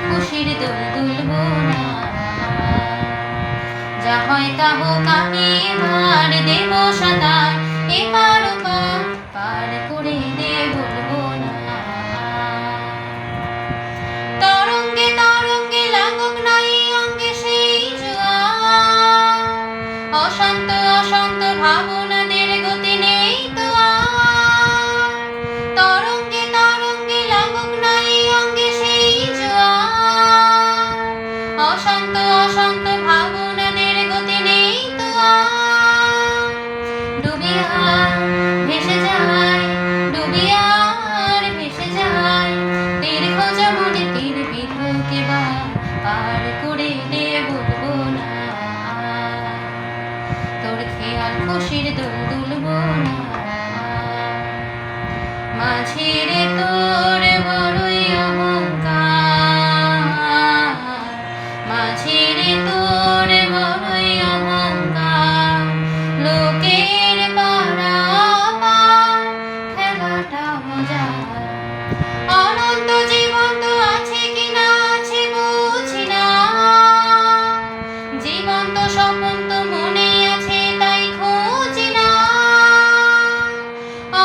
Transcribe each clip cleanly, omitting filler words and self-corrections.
খুশির দোল দুলবো না, যা হয় তা হোক আমি এবার দেব সাঁতার, এপার ওপার পার করে দে বলবো না। তরঙ্গে তরঙ্গে লাগুক না এই অঙ্গে সেই জোয়ার, অশান্ত অশান্ত ভাবনাদের গতি নেই তো আর। তরঙ্গে তরঙ্গে লাগুক না এই অঙ্গে সেই জোয়ার, অশান্ত অশান্ত ভাবনাদের গতি নেই তো আর। ডুবিয়া ভেসে যায়, ডুবিয়া ভেসে যায়, তীর খোঁজা মনে তীর বিধুকে পার করে দে বলবো না। তোর খেয়াল খুশির দোল দুলবো না, মাঝি রে তোর বড়ই অহংকার, মাঝি রে তোর বড়ই অহংকার। লোকের পারাপার খেলাটা মজার, অনন্ত জীবন তো আছে কিনা আছে বুঝি না। জীবন্ত স্বপন তো মনে আছে তাই খুঁজি না।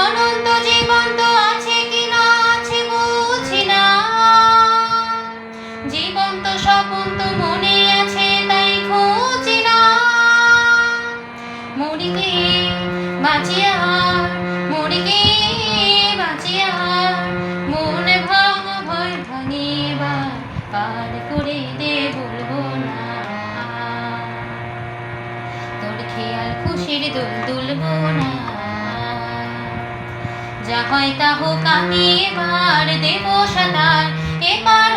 অনন্ত জীবন তো আছে কিনা আছে বুঝি না। জীবন্ত স্বপন তো মনে আছে তাই খুঁজি না। মরিকে বাঁচিয়া মরিকে বাঁচিয়া মনে ভাঙা ভয় ভাঙিবা পার করে দে বলবো না। তোর খেয়াল খুশির দোল দুলবো না, যা হয় তা হোক আমি এবার দেব সাঁতার, এপার